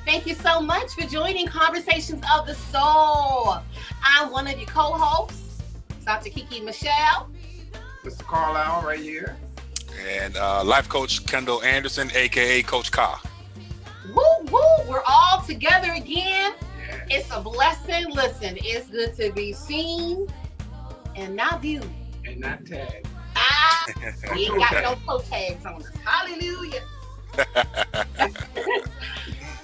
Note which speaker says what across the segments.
Speaker 1: Thank you so much for joining Conversations of the Soul. I'm one of your co-hosts, Dr. Kiki Michelle.
Speaker 2: Mr. Carlyle right here.
Speaker 3: And life coach Kendall Anderson, aka Coach Ka.
Speaker 1: Woo woo! We're all together again.
Speaker 2: Yeah.
Speaker 1: It's a blessing. Listen, it's good to be seen and not viewed.
Speaker 2: And not tagged.
Speaker 1: Ah, we ain't got no toe tags on us. Hallelujah.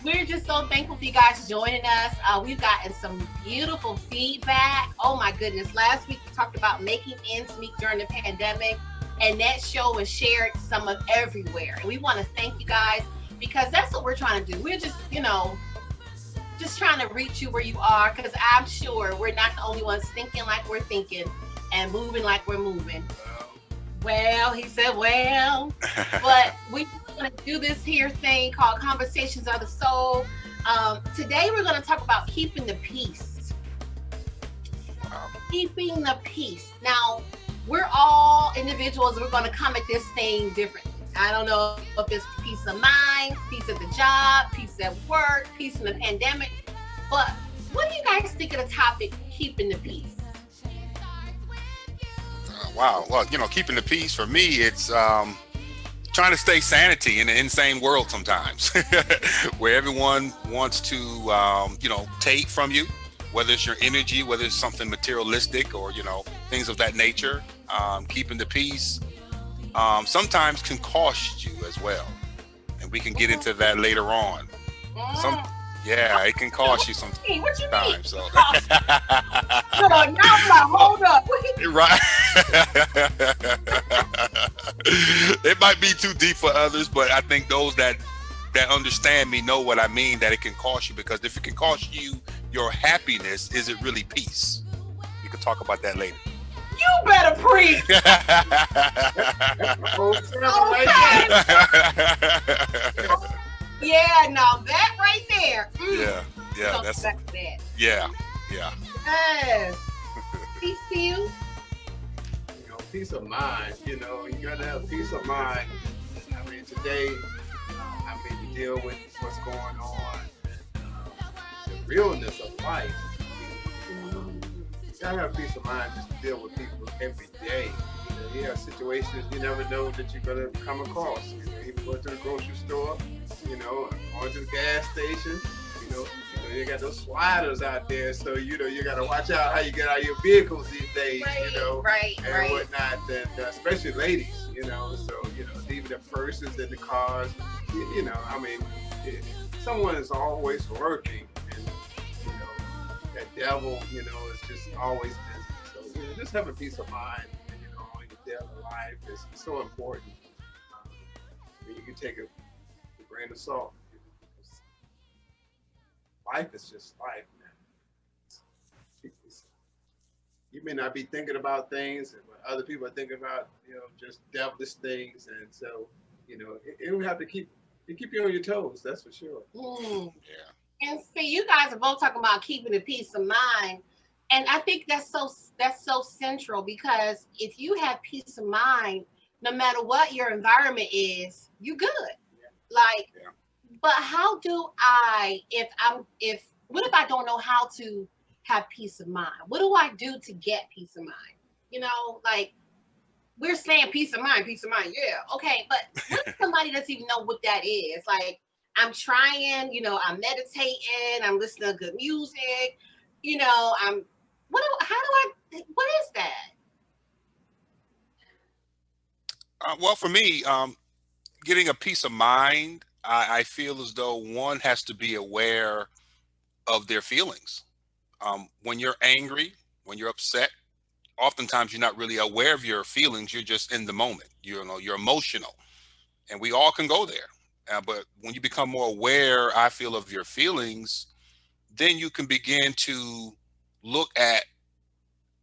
Speaker 1: We're just so thankful for you guys joining us. We've gotten some beautiful feedback. Oh my goodness. Last week we talked about making ends meet during the pandemic, and that show was shared some of everywhere. And we want to thank you guys because that's what we're trying to do. We're just, just trying to reach you where you are, because I'm sure we're not the only ones thinking like we're thinking and moving like we're moving. Well, he said, well, but we going to do this here thing called Conversations of the Soul. Today we're going to talk about keeping the peace. Keeping the peace. Now, we're all individuals. We're going to come at this thing differently. I don't know if it's peace of mind, peace at the job, peace at work, peace in the pandemic. But what do you guys think of the topic, keeping the peace?
Speaker 3: Wow. Well, keeping the peace for me, it's trying to stay sanity in an insane world sometimes, where everyone wants to, take from you, whether it's your energy, whether it's something materialistic or, things of that nature. Keeping the peace sometimes can cost you as well. And we can get into that later on. It can cost you sometimes.
Speaker 1: What you mean?
Speaker 3: So.
Speaker 1: Now hold up.
Speaker 3: Right. It might be too deep for others, but I think those that understand me know what I mean, that it can cost you, because if it can cost you your happiness, is it really peace? We could talk about that later.
Speaker 1: You better preach. Yeah, now that right there.
Speaker 3: Yeah, that's
Speaker 1: that.
Speaker 3: Yeah.
Speaker 1: Yes. Peace to you.
Speaker 2: Peace of mind. You gotta have peace of mind. I mean, today, we deal with what's going on, the realness of life. You gotta have peace of mind just to deal with people every day. You have situations you never know that you're gonna come across. Even going to the grocery store, going to the gas station. You got those sliders out there, so you got to watch out how you get out of your vehicles these days.
Speaker 1: Right,
Speaker 2: and whatnot. And especially ladies, So even the persons in the cars, someone is always working, and that devil, is just always busy. So just having peace of mind, in your daily life is so important. You can take a grain of salt. Life is just life, man. You may not be thinking about things, but other people are thinking about, just devilish things, and so, it will have to keep you on your toes. That's for sure.
Speaker 1: Yeah. And see, you guys are both talking about keeping the peace of mind, and I think that's so central, because if you have peace of mind, no matter what your environment is, you good. Yeah. But how do what if I don't know how to have peace of mind? What do I do to get peace of mind? We're saying peace of mind, yeah, okay. But what if somebody doesn't even know what that is? Like, I'm trying, I'm meditating, I'm listening to good music, what is that?
Speaker 3: Well, for me, getting a peace of mind, I feel as though one has to be aware of their feelings. When you're angry, when you're upset, oftentimes you're not really aware of your feelings. You're just in the moment. You're emotional, and we all can go there. But when you become more aware, I feel, of your feelings, then you can begin to look at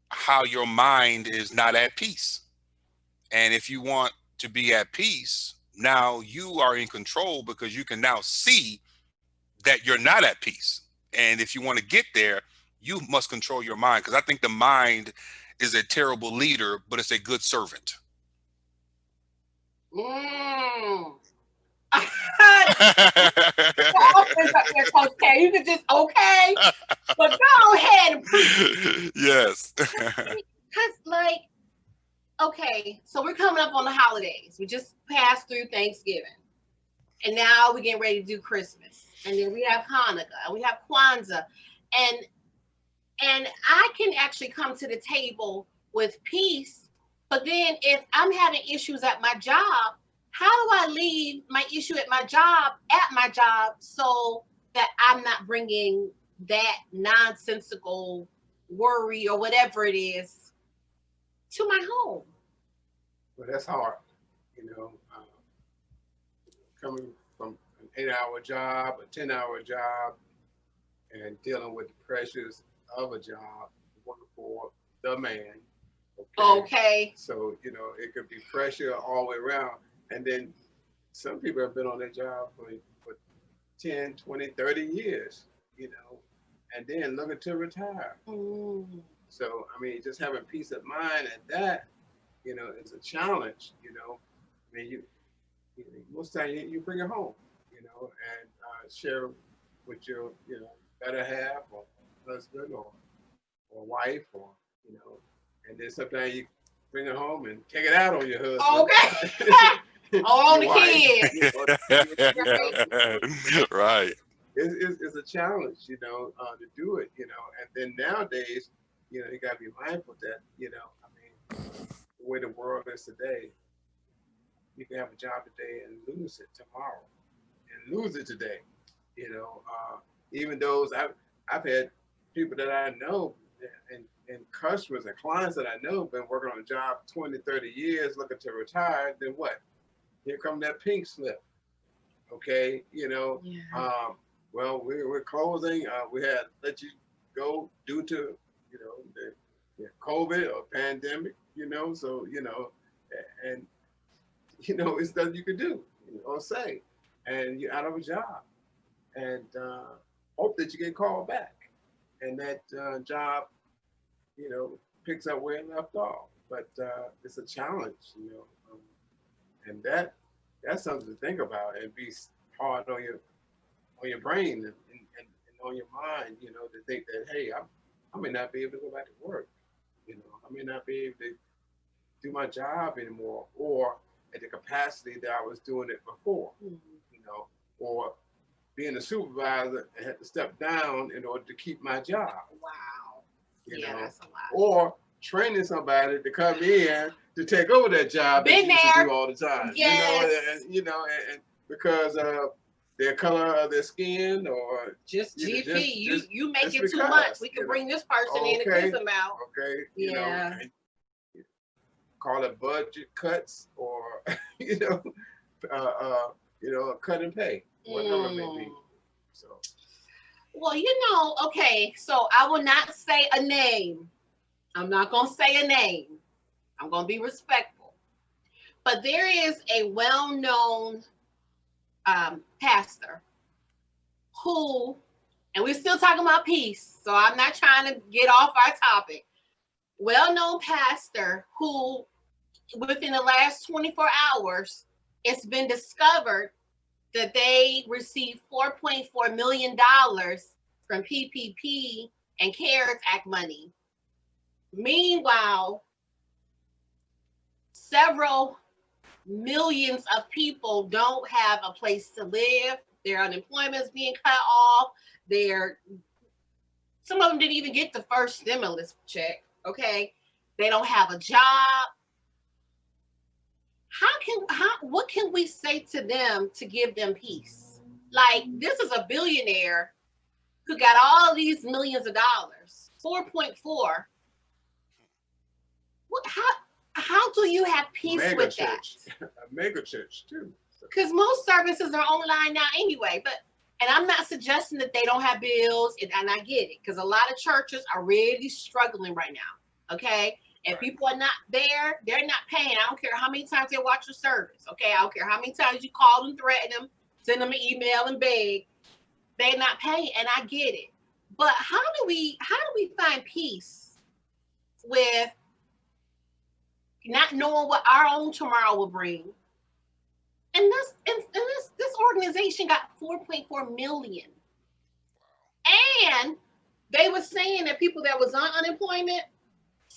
Speaker 3: how your mind is not at peace. And if you want to be at peace, now you are in control, because you can now see that you're not at peace. And if you want to get there, you must control your mind, because I think the mind is a terrible leader, but it's a good servant.
Speaker 1: Offense up there, Coach K. You could just okay, but go ahead and preach.
Speaker 3: Yes.
Speaker 1: Cause like, okay, so we're coming up on the holidays. We just passed through Thanksgiving, and now we're getting ready to do Christmas, and then we have Hanukkah, and we have Kwanzaa, and I can actually come to the table with peace. But then if I'm having issues at my job, how do I leave my issue at my job so that I'm not bringing that nonsensical worry or whatever it is to my home?
Speaker 2: Well, that's hard, you know. Coming from an 8-hour job, a 10-hour job, and dealing with the pressures of a job, working for the man. Okay.
Speaker 1: Okay.
Speaker 2: So, it could be pressure all the way around. And then some people have been on their job for 10, 20, 30 years, and then looking to retire.
Speaker 1: Mm.
Speaker 2: So, I mean, just having peace of mind at that, is a challenge, I mean, most time you bring it home, and share with your, better half or husband or wife and then sometimes you bring it home and take it out on your husband.
Speaker 1: Okay. On the
Speaker 2: Your wife,
Speaker 1: kids.
Speaker 2: or the kids,
Speaker 3: Right.
Speaker 2: it's a challenge, to do it, and then nowadays, you got to be mindful that, I mean, the way the world is today, you can have a job today and lose it tomorrow, and lose it today. Even those I've had people that I know and customers and clients that I know been working on a job 20, 30 years, looking to retire. Then what? Here come that pink slip. Okay,
Speaker 1: Yeah.
Speaker 2: well, we're closing. We had let you go due to COVID or pandemic. So and it's nothing you can do or say, and you're out of a job, and hope that you get called back, and that job, picks up where it left off. But it's a challenge, and that's something to think about and be hard on your brain and on your mind, to think that hey, I may not be able to go back to work, I may not be able to do my job anymore, or at the capacity that I was doing it before, or being a supervisor and had to step down in order to keep my job.
Speaker 1: Wow.
Speaker 2: You
Speaker 1: Yeah,
Speaker 2: know,
Speaker 1: that's a lot.
Speaker 2: or training somebody to come in to take over that job that
Speaker 1: Been
Speaker 2: you used to
Speaker 1: there.
Speaker 2: do all the time.
Speaker 1: Yes.
Speaker 2: And because of their color of their skin, or
Speaker 1: Just GP, you make
Speaker 2: just
Speaker 1: it too
Speaker 2: because,
Speaker 1: much. We can bring this person in and
Speaker 2: okay,
Speaker 1: kiss him out.
Speaker 2: okay,
Speaker 1: Yeah.
Speaker 2: and call it budget cuts, or you know, a cut and pay, whatever it may be.
Speaker 1: Mm.
Speaker 2: So
Speaker 1: Well, okay, so I will not say a name. I'm not going to say a name. I'm going to be respectful. But there is a well-known pastor who, and we're still talking about peace, so I'm not trying to get off our topic. Well-known pastor who, within the last 24 hours, it's been discovered that they received $4.4 million from PPP and CARES Act money. Meanwhile, several millions of people don't have a place to live. Their unemployment is being cut off. Some of them didn't even get the first stimulus check. Okay, they don't have a job. What can we say to them to give them peace? Like, this is a billionaire who got all these millions of dollars, 4.4. How do you have peace
Speaker 2: mega
Speaker 1: with
Speaker 2: church,
Speaker 1: that?
Speaker 2: a mega church too.
Speaker 1: Because most services are online now anyway. And I'm not suggesting that they don't have bills, and I get it, because a lot of churches are really struggling right now. Okay. And
Speaker 2: Right.
Speaker 1: people are not there, they're not paying. I don't care how many times they watch your service. Okay. I don't care how many times you call them, threaten them, send them an email and beg. They're not paying, and I get it. But how do we find peace with not knowing what our own tomorrow will bring, And this organization got 4.4 million. And they were saying that people that was on unemployment,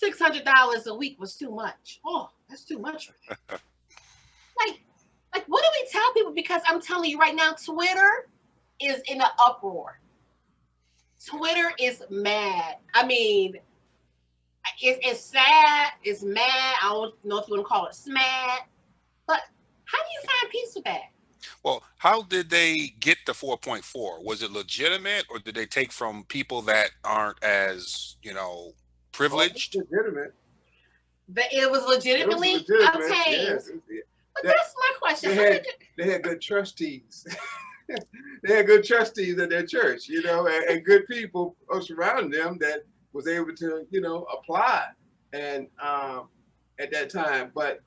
Speaker 1: $600 a week was too much. Oh, that's too much for them. Like, what do we tell people? Because I'm telling you right now, Twitter is in an uproar. Twitter is mad. I mean, it's sad. It's mad. I don't know if you want to call it smad. But how do you find peace with that?
Speaker 3: Well, how did they get the 4.4? Was it legitimate, or did they take from people that aren't as,
Speaker 2: Oh, it's
Speaker 3: privileged?
Speaker 2: legitimate.
Speaker 1: But it was
Speaker 2: It was
Speaker 1: legitimately
Speaker 2: legitimate.
Speaker 1: obtained.
Speaker 2: Yes.
Speaker 1: But
Speaker 2: They,
Speaker 1: that's my question.
Speaker 2: they
Speaker 1: How
Speaker 2: had
Speaker 1: did you,
Speaker 2: they had good trustees. They had good trustees at their church, and good people surrounding them that was able to, apply. And at that time, but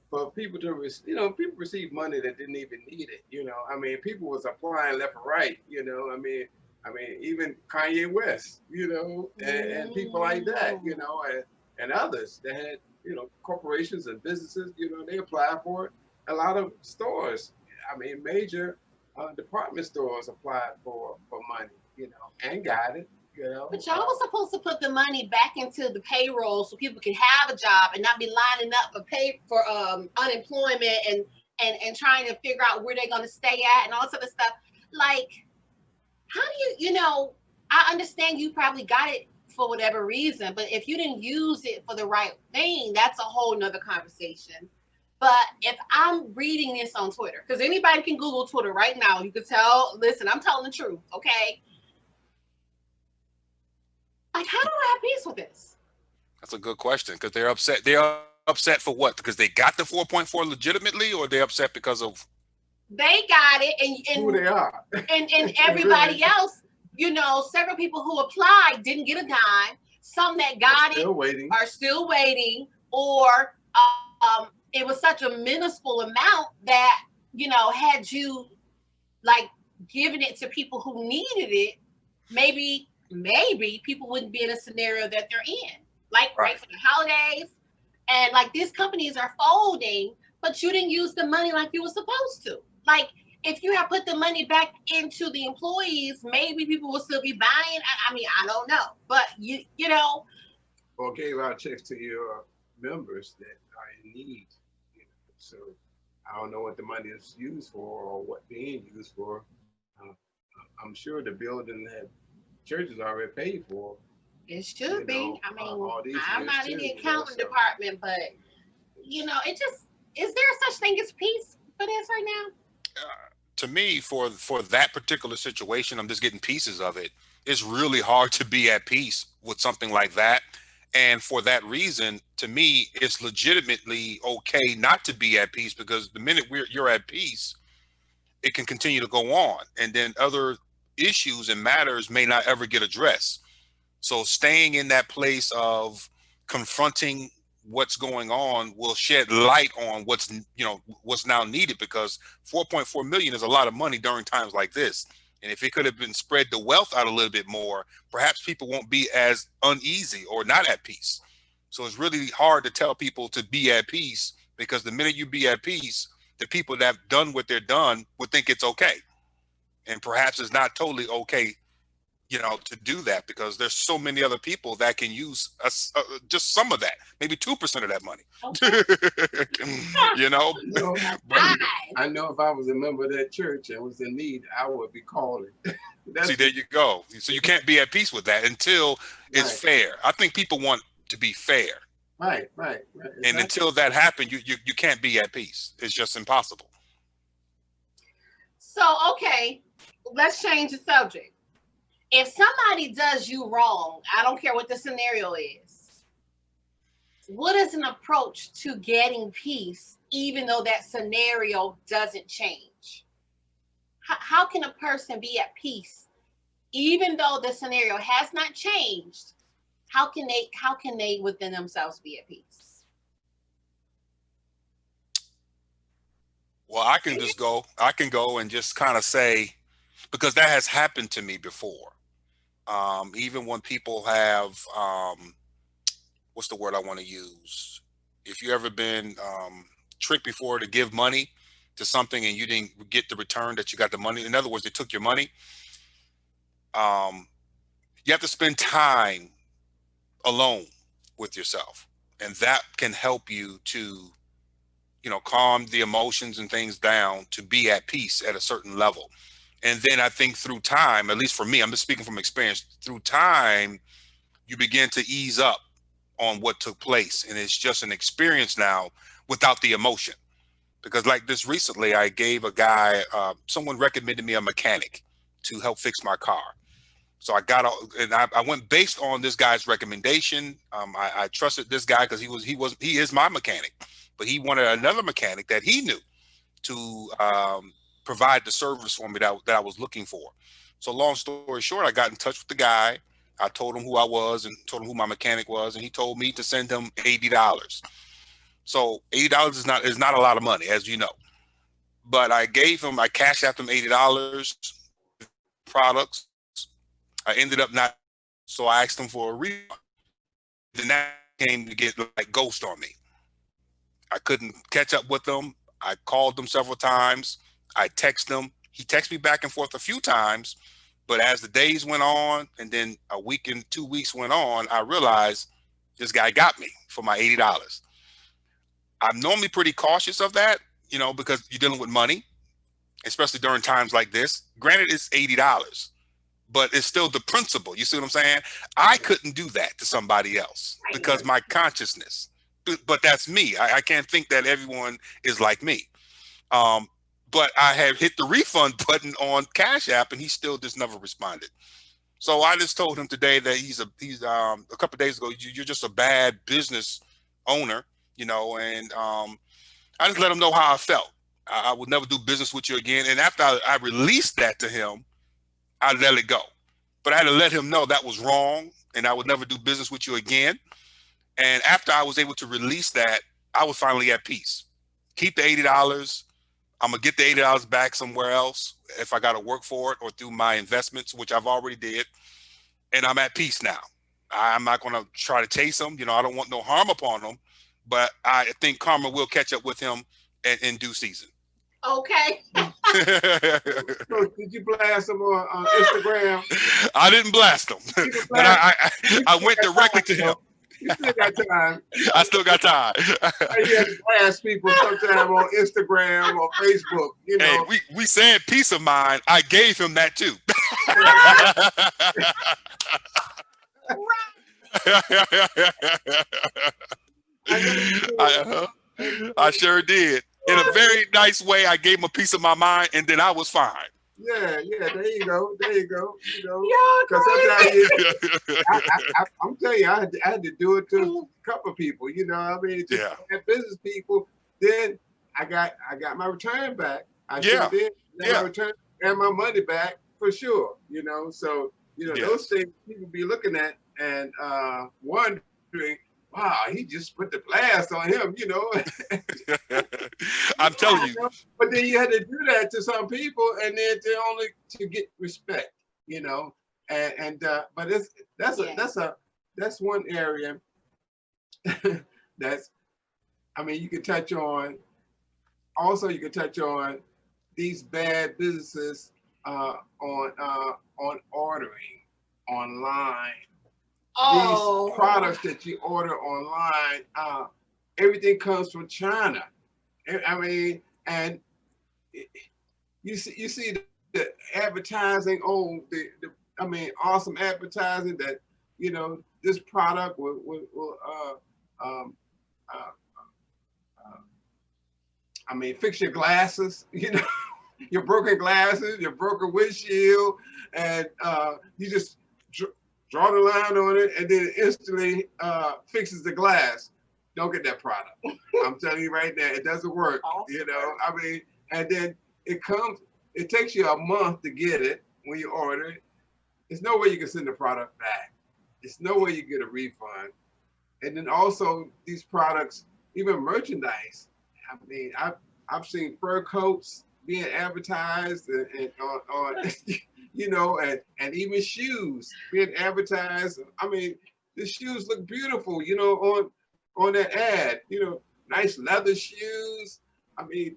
Speaker 2: for people to, people received money that didn't even need it. I mean, people was applying left and right. I mean, even Kanye West, and people like that, and others that had, corporations and businesses, they applied for it. A lot of stores, I mean, major department stores applied for money, and got it,
Speaker 1: but y'all was supposed to put the money back into the payroll so people can have a job and not be lining up for pay for unemployment and trying to figure out where they're gonna stay at and all this other stuff. Like, how do I understand you probably got it for whatever reason, but if you didn't use it for the right thing, that's a whole nother conversation. But if I'm reading this on Twitter, because anybody can Google Twitter right now, you could tell, listen, I'm telling the truth, okay? Like, how do I have peace with this?
Speaker 3: That's a good question, because they're upset. They're upset for what? Because they got the 4.4 legitimately, or they're upset because of.
Speaker 1: They got it,
Speaker 2: who they are.
Speaker 1: and
Speaker 2: Really,
Speaker 1: everybody else, several people who applied didn't get a dime. Some that got it
Speaker 2: still waiting.
Speaker 1: are still waiting, or it was such a minuscule amount that had you like giving it to people who needed it, maybe people wouldn't be in a scenario that they're in, like right
Speaker 3: Right.
Speaker 1: for the holidays, and like these companies are folding, but you didn't use the money like you were supposed to. Like, if you had put the money back into the employees, maybe people will still be buying. I mean, I don't know, but
Speaker 2: Or gave out checks to your members that are in need. So I don't know what the money is used for or what being used for. Uh, I'm sure the building that churches already paid for,
Speaker 1: it should be. I mean,
Speaker 2: all these
Speaker 1: I'm
Speaker 2: years
Speaker 1: not in
Speaker 2: too.
Speaker 1: the accounting
Speaker 2: So
Speaker 1: department, but it just is there such thing as peace for this right now?
Speaker 3: To me, for that particular situation, I'm just getting pieces of it. It's really hard to be at peace with something like that. And for that reason, to me, it's legitimately okay not to be at peace, because the minute you're at peace, it can continue to go on. And then other issues and matters may not ever get addressed. So staying in that place of confronting what's going on will shed light on what's now needed, because 4.4 million is a lot of money during times like this. And if it could have been spread the wealth out a little bit more, perhaps people won't be as uneasy or not at peace. So it's really hard to tell people to be at peace, because the minute you be at peace, the people that have done what they're done would think it's okay. And perhaps it's not totally okay, to do that, because there's so many other people that can use just some of that, maybe 2% of that money.
Speaker 1: Okay.
Speaker 3: you know,
Speaker 2: you know,
Speaker 3: but
Speaker 2: I know if I was a member of that church and was in need, I would be calling.
Speaker 3: see,
Speaker 2: That's
Speaker 3: there you go. So you can't be at peace with that until it's
Speaker 2: right,
Speaker 3: fair. I think people want to be fair,
Speaker 2: right.
Speaker 3: and
Speaker 2: Exactly.
Speaker 3: until that happens, you can't be at peace. It's just impossible.
Speaker 1: So, okay, let's change the subject. If somebody does you wrong, I don't care what the scenario is, what is an approach to getting peace, even though that scenario doesn't change? How can a person be at peace, even though the scenario has not changed? How can they within themselves be at peace?
Speaker 3: Well, I can go and just kind of say, because that has happened to me before. Even when people have, what's the word I want to use? If you ever been tricked before to give money, to something and you didn't get the return that you got the money. In other words, they took your money. You have to spend time alone with yourself, and that can help you to, calm the emotions and things down to be at peace at a certain level. And then I think through time, at least for me, I'm just speaking from experience, through time, you begin to ease up on what took place. And it's just an experience now without the emotion. Because like this recently, I gave a guy, someone recommended me a mechanic to help fix my car. So I went based on this guy's recommendation. I trusted this guy because he is my mechanic, but he wanted another mechanic that he knew to provide the service for me that I was looking for. So long story short, I got in touch with the guy. I told him who I was and told him who my mechanic was, and he told me to send him $80. So $80 is not a lot of money, as you know. But I cashed out him $80 products. I ended up not, so I asked him for a refund. Then that came to get like ghost on me. I couldn't catch up with him. I called him several times. I texted him. He texted me back and forth a few times. But as the days went on, and then a week and 2 weeks went on, I realized this guy got me for my $80. I'm normally pretty cautious of that, because you're dealing with money, especially during times like this. Granted, it's $80, but it's still the principle. You see what I'm saying? I couldn't do that to somebody else because my consciousness, but that's me. I can't think that everyone is like me. But I had hit the refund button on Cash App and he still just never responded. So I just told him today that he's a couple of days ago, you're just a bad business owner, and I just let him know how I felt. I would never do business with you again. And after I released that to him, I let it go. But I had to let him know that was wrong and I would never do business with you again. And after I was able to release that, I was finally at peace. Keep the $80. I'm going to get the $80 back somewhere else if I got to work for it or through my investments, which I've already did. And I'm at peace now. I'm not going to try to chase him. I don't want no harm upon him, but I think karma will catch up with him in due season.
Speaker 1: Okay.
Speaker 2: So did you blast him on Instagram?
Speaker 3: I didn't blast him, but I went directly to him.
Speaker 2: You still got time.
Speaker 3: I still got time.
Speaker 2: You have to blast people sometime on Instagram or Facebook.
Speaker 3: Hey, we said peace of mind. I gave him that too. I sure did. In a very nice way, I gave him a piece of my mind, and then I was fine.
Speaker 2: Yeah, there you go.
Speaker 1: Yeah,
Speaker 2: because I'm telling you, I had to do it to a couple of people. Just business people. Then I got my return back. I did. My return and my money back for sure. So those things people be looking at and wondering. Wow, he just put the blast on him,
Speaker 3: I'm telling you.
Speaker 2: But then you had to do that to some people, and then to get respect, but that's one area you could touch on. Also, you could touch on these bad businesses on ordering online. These products that you order online, everything comes from China. And you see the advertising. Awesome advertising that this product will fix your glasses. Your broken glasses, your broken windshield, and you just draw the line on it, and then it instantly fixes the glass. Don't get that product. I'm telling you right now, it doesn't work. And then it takes you a month to get it when you order it. There's no way you can send the product back. There's no way you get a refund. And then also these products, even merchandise. I've seen fur coats being advertised and and even shoes being advertised. The shoes look beautiful, on that ad. Nice leather shoes. I mean,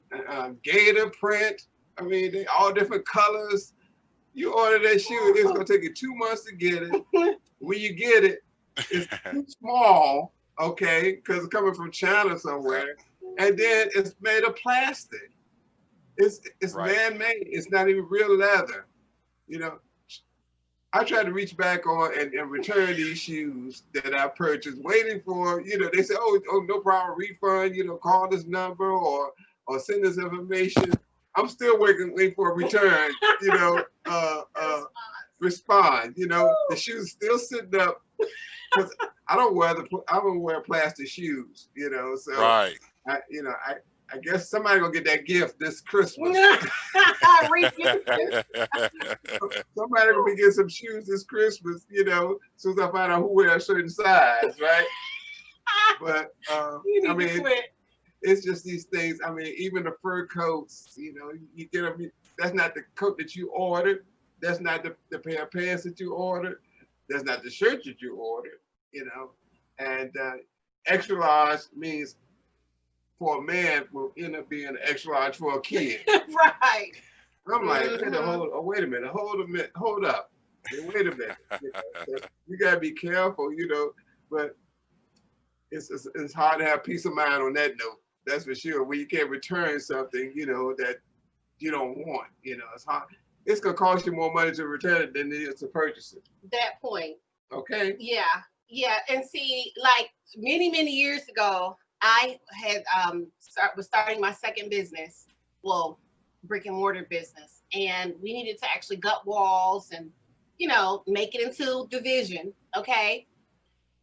Speaker 2: gator print. I mean, they all different colors. You order that shoe, it's gonna take you 2 months to get it. When you get it, it's too small, okay, because it's coming from China
Speaker 3: Yep.
Speaker 2: somewhere, and then it's made of plastic. It's
Speaker 3: Right.
Speaker 2: man-made. It's not even real leather. You know, I tried to reach back on and return these shoes that I purchased, waiting for, they say, oh, no problem, refund, call this number or send this information. I'm still waiting for a return, respond. The shoes still sitting up because I don't wear plastic shoes, so
Speaker 3: Right.
Speaker 2: I, you know, I, I guess somebody gonna get that gift this Christmas. Somebody gonna be getting some shoes this Christmas, as soon as I find out who wears a certain size, right? But I mean, it's just these things. I mean, even the fur coats, you get them. That's not the coat that you ordered. That's not the pair of pants that you ordered. That's not the shirt that you ordered. And extra large means for a man will end up being extra large for a kid.
Speaker 1: Right.
Speaker 2: I'm like, wait a minute, hold up. Wait a minute. You gotta be careful, but it's hard to have peace of mind on that note. That's for sure. When you can't return something, that you don't want. It's hard. It's gonna cost you more money to return it than it is to purchase it.
Speaker 1: That point.
Speaker 2: Okay.
Speaker 1: Yeah. Yeah. And see, like many years ago, I had was starting my second business. Well, brick and mortar business. And we needed to actually gut walls and, make it into division. Okay.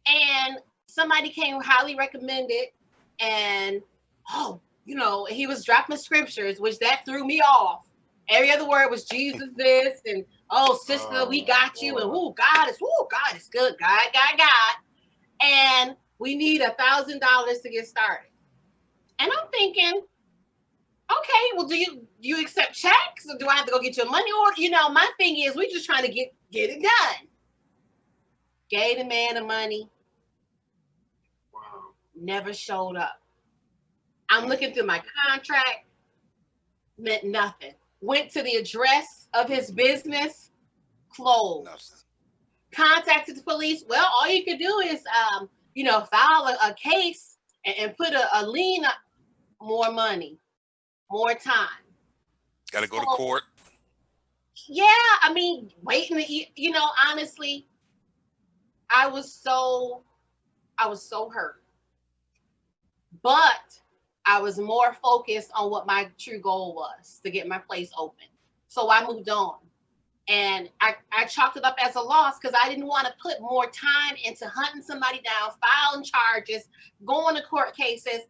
Speaker 1: And somebody came highly recommended and he was dropping scriptures, which that threw me off. Every other word was Jesus this and sister, we got you, and God is good. God. And we need $1,000 to get started. And I'm thinking, okay, well, do you accept checks or do I have to go get your money order? My thing is we just trying to get it done. Gave the man the money.
Speaker 2: Wow.
Speaker 1: Never showed up. I'm looking through my contract, meant nothing. Went to the address of his business, closed.
Speaker 3: Nothing.
Speaker 1: Contacted the police. Well, all you could do is, file a case and put a lien up. More money, more time.
Speaker 3: Got to go to court.
Speaker 1: Yeah, I mean, waiting to, honestly, I was so hurt. But I was more focused on what my true goal was, to get my place open. So I moved on. And I chalked it up as a loss because I didn't want to put more time into hunting somebody down, filing charges, going to court cases,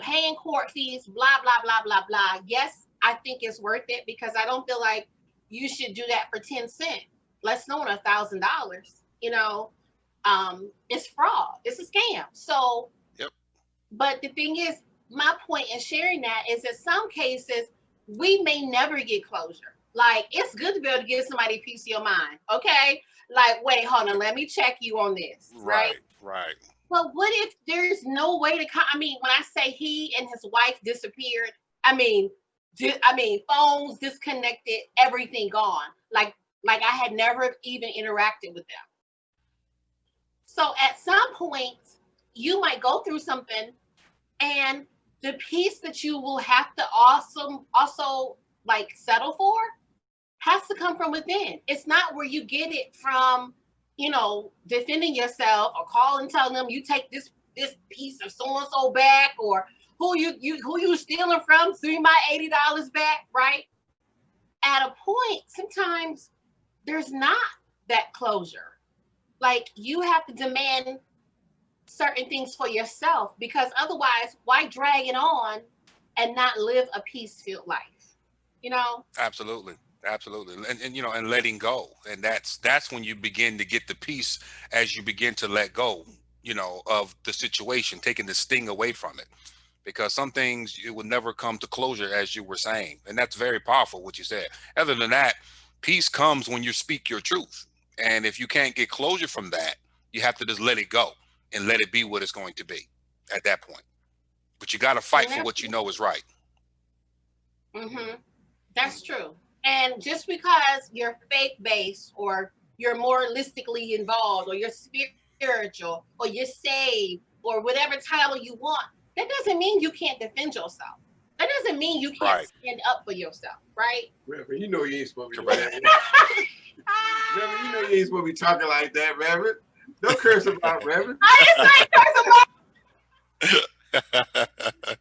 Speaker 1: paying court fees, blah, blah, blah, blah, blah. Yes, I think it's worth it because I don't feel like you should do that for 10 cents, less known $1,000. It's fraud. It's a scam. So,
Speaker 3: Yep.
Speaker 1: But the thing is, my point in sharing that is in some cases, we may never get closure. Like, it's good to be able to give somebody a piece of your mind. Okay. Like, wait, hold on. Let me check you on this. Right.
Speaker 3: Right.
Speaker 1: But what if there's no way to when I say he and his wife disappeared, phones disconnected, everything gone. Like I had never even interacted with them. So at some point, you might go through something and the peace that you will have to also like settle for has to come from within. It's not where you get it from, defending yourself or calling, telling them you take this piece of so and so back, or who you stealing from, so you my $80 back, right? At a point, sometimes there's not that closure. Like, you have to demand certain things for yourself, because otherwise, why drag it on and not live a peace-filled life?
Speaker 3: Absolutely. And letting go. And that's when you begin to get the peace, as you begin to let go, of the situation, taking the sting away from it. Because some things, it will never come to closure, as you were saying. And that's very powerful, what you said. Other than that, peace comes when you speak your truth. And if you can't get closure from that, you have to just let it go and let it be what it's going to be at that point. But you got to fight for what you know is right.
Speaker 1: Mm-hmm. That's true. And just because you're faith based or you're moralistically involved or you're spiritual or you're saved or whatever title you want, that doesn't mean you can't defend yourself. That doesn't mean you can't
Speaker 3: Right.
Speaker 1: stand up for yourself, right?
Speaker 2: Reverend, you know you ain't supposed to be doing
Speaker 3: Correct.
Speaker 2: that. Reverend, you know you ain't supposed to be talking like that, Reverend. Don't curse about Reverend.
Speaker 1: I didn't say curse about.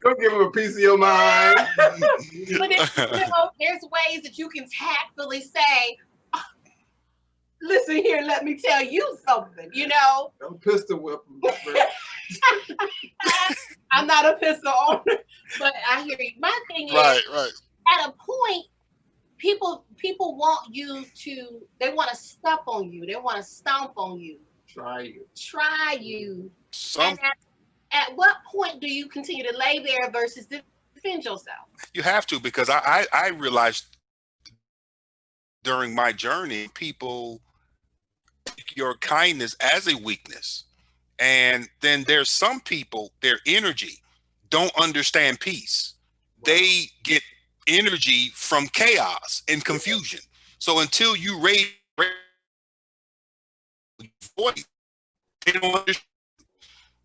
Speaker 2: Don't give him a piece of your mind.
Speaker 1: But there's ways that you can tactfully say, listen here, let me tell you something, you know?
Speaker 2: Don't pistol whip him, Reverend.
Speaker 1: I'm not a pistol owner, but I hear you. My thing is,
Speaker 3: Right, right.
Speaker 1: at a point, people want you to, they want to step on you, they want to stomp on you,
Speaker 2: Try you.
Speaker 1: try you. And
Speaker 3: Some
Speaker 1: at what point do you continue to lay there versus defend yourself?
Speaker 3: you have to, because I realized during my journey, people take your kindness as a weakness. And then there's some people, their energy don't understand peace. They get energy from chaos and confusion. So until you raise your voice, they don't understand.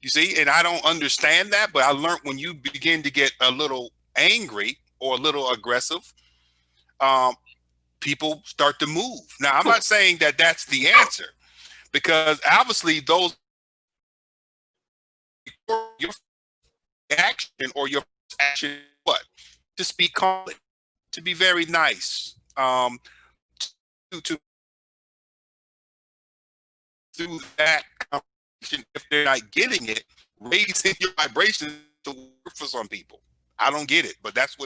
Speaker 3: You see, and I don't understand that, but I learned when you begin to get a little angry or a little aggressive, um, people start to move. Now, I'm not saying that that's the answer, because obviously those your action or your action, what, to speak calmly, to be very nice, to through that conversation, if they're not getting it, raising your vibration to work for some people. I don't get it, but that's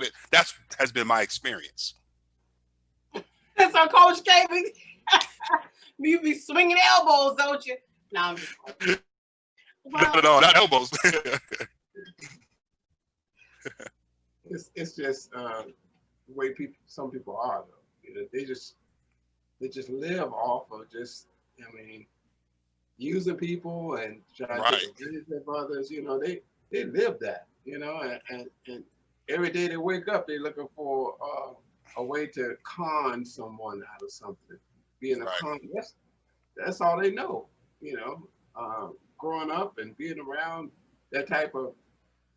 Speaker 3: has been my experience.
Speaker 1: So Coach K, you be swinging elbows, don't you? No, I'm just playing.
Speaker 3: Not
Speaker 1: Well,
Speaker 3: at all, not elbows.
Speaker 2: It's just the way some people are though. You know, they just live off of just, I mean, using people and trying to take
Speaker 3: Right,
Speaker 2: advantage of others. You know, they live that. You know, and every day they wake up, they're looking for a way to con someone out of something. Being a
Speaker 3: right.
Speaker 2: con, that's all they know. You know, growing up and being around that type of,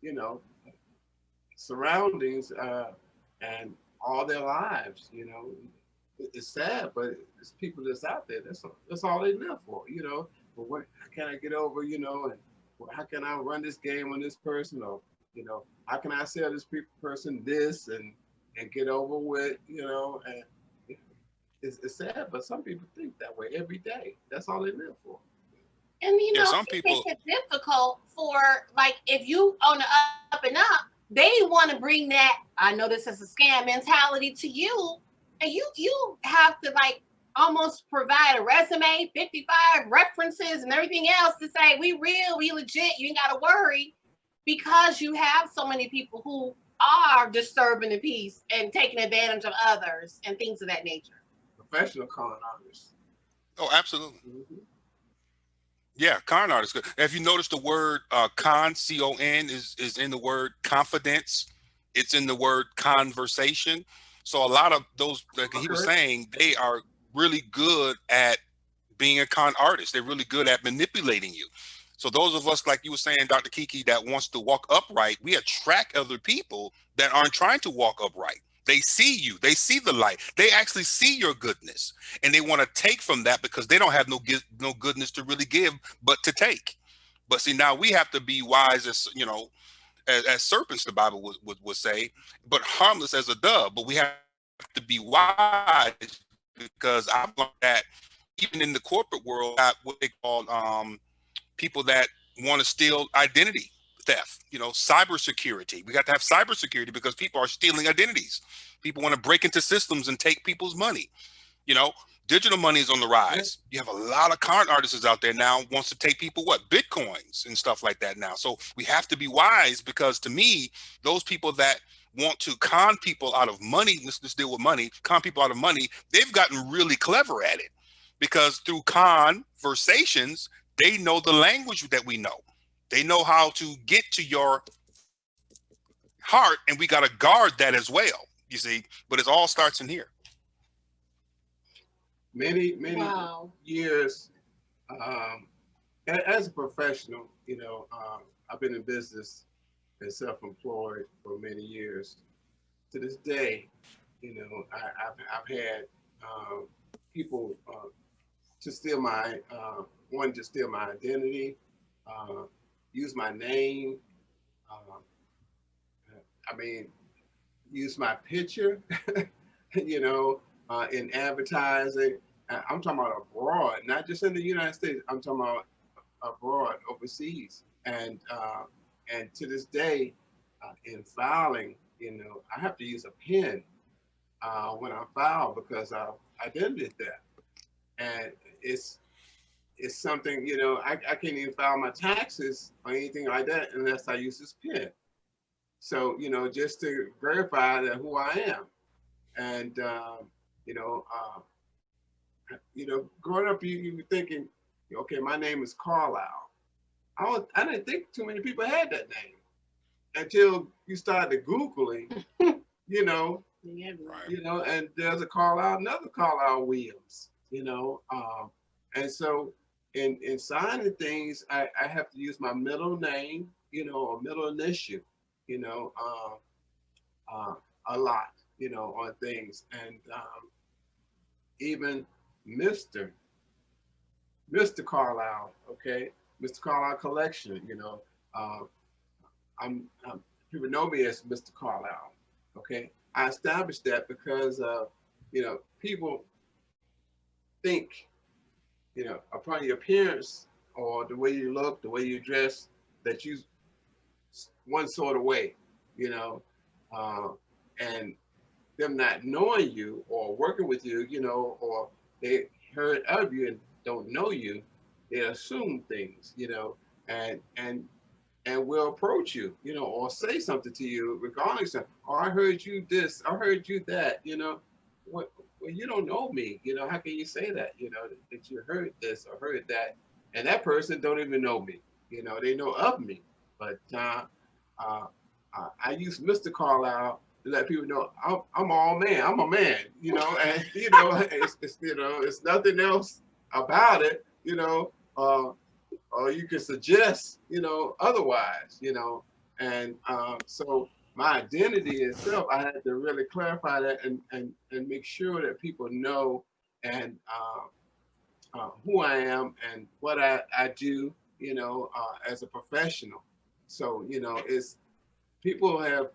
Speaker 2: you know, surroundings and all their lives. You know, it's sad, but it's people that's out there. That's all they live for. You know, but what? How can I get over? You know, and how can I run this game on this person? Or you know, how can I sell this person this and get over with? You know, and it's sad, but some people think that way every day. That's all they live for.
Speaker 1: and
Speaker 3: Yeah, some
Speaker 1: it makes
Speaker 3: people.
Speaker 1: it difficult for, like, if you on the up and up, they want to bring that, I know this is a scam mentality to you, and you have to like almost provide a resume, 55 references and everything else to say we real, we legit, you ain't gotta worry, because you have so many people who are disturbing the peace and taking advantage of others and things of that nature.
Speaker 2: Professional con artists.
Speaker 3: Oh, absolutely.
Speaker 2: Mm-hmm.
Speaker 3: Yeah, con artist. If you notice, the word con, con, is in the word confidence. It's in the word conversation. So a lot of those, like he was
Speaker 2: Okay.
Speaker 3: saying, they are really good at being a con artist. They're really good at manipulating you. So those of us, like you were saying, Dr. Kiki, that wants to walk upright, we attract other people that aren't trying to walk upright. They see you, they see the light, they actually see your goodness, and they want to take from that because they don't have no goodness to really give, but to take. But see, now we have to be wise, as you know, as serpents, the Bible would say, but harmless as a dove. But we have to be wise, because I've learned that even in the corporate world, got what they call people that want to steal identity theft, cybersecurity. We got to have cybersecurity because people are stealing identities. People want to break into systems and take people's money. You know, digital money is on the
Speaker 2: Yeah.
Speaker 3: rise. You have a lot of con artists out there now wants to take people bitcoins and stuff like that now. So we have to be wise, because to me, those people that want to con people out of money, let's deal with money, con people out of money, they've gotten really clever at it, because through conversations, they know the language that we know. They know how to get to your heart, and we got to guard that as well. You see, but it all starts in here.
Speaker 2: Many
Speaker 1: Wow.
Speaker 2: years as a professional, I've been in business and self-employed for many years. To this day, I've had people to steal my one to steal my identity, uh, use my name. Uh, I mean, use my picture, you know, in advertising. I'm talking about abroad, not just in the United States. I'm talking about abroad, overseas, and to this day, in filing, I have to use a pen when I file because I did that, and it's it's something I can't even file my taxes or anything like that unless I use this pen. So just to verify that who I am, and you know, uh, growing up, you were thinking, okay, my name is Carlyle. I didn't think too many people had that name until you started googling, you know,
Speaker 1: Yeah,
Speaker 3: Right.
Speaker 2: and there's a Carlisle, another Carlisle Williams, and so in signing things, I have to use my middle name, or middle initial, you know, uh, a lot, on things, and even Mister Mister Carlisle, okay, Mister Carlisle Collection, uh, I'm people know me as Mister Carlisle, okay. I established that because people think, upon your appearance or the way you look, the way you dress, that you one sort of way, you know, uh, and them not knowing you or working with you, or they heard of you and don't know you, they assume things, and will approach you, or say something to you regarding something. Oh, I heard you this, I heard you that, What, well, you don't know me, how can you say that, that you heard this or heard that, and that person don't even know me, they know of me, but uh, I use Mr. Carlisle to let people know I'm all man, I'm a man, and it's nothing else about it, or you can suggest, otherwise, and so my identity itself, I had to really clarify that and make sure that people know and who I am and what I do, as a professional. So, it's people have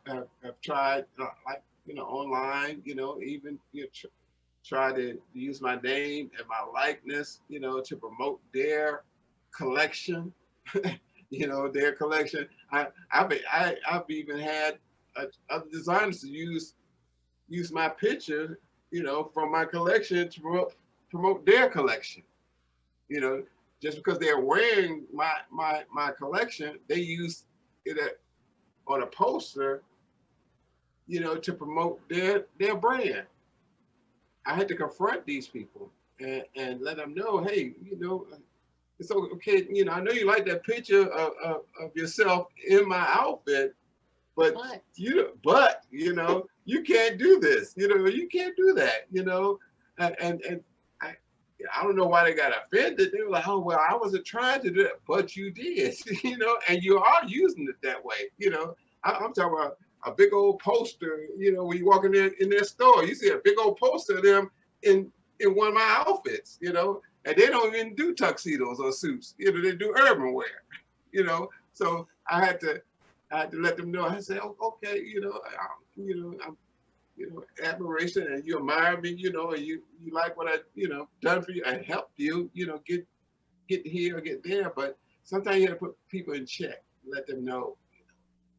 Speaker 2: tried, like, online, even try to use my name and my likeness, to promote their collection, their collection. I've even had other designers to use my picture, from my collection to promote their collection. You know, just because they're wearing my collection, they use it on a poster, to promote their brand. I had to confront these people and let them know, hey, it's okay. I know you like that picture of yourself in my outfit, but
Speaker 1: but
Speaker 2: you can't do this. You can't do that. And I I don't know why they got offended. They were like, oh well, I wasn't trying to do it, but you did. And you are using it that way. I'm talking about a big old poster. When you walk in their store, you see a big old poster of them in one of my outfits. And they don't even do tuxedos or suits. They do urban wear. So I had to let them know. I said, oh, okay, I'm, admiration, and you admire me, and you like what I, done for you. I helped you, get here or get there. But sometimes you have to put people in check, let them know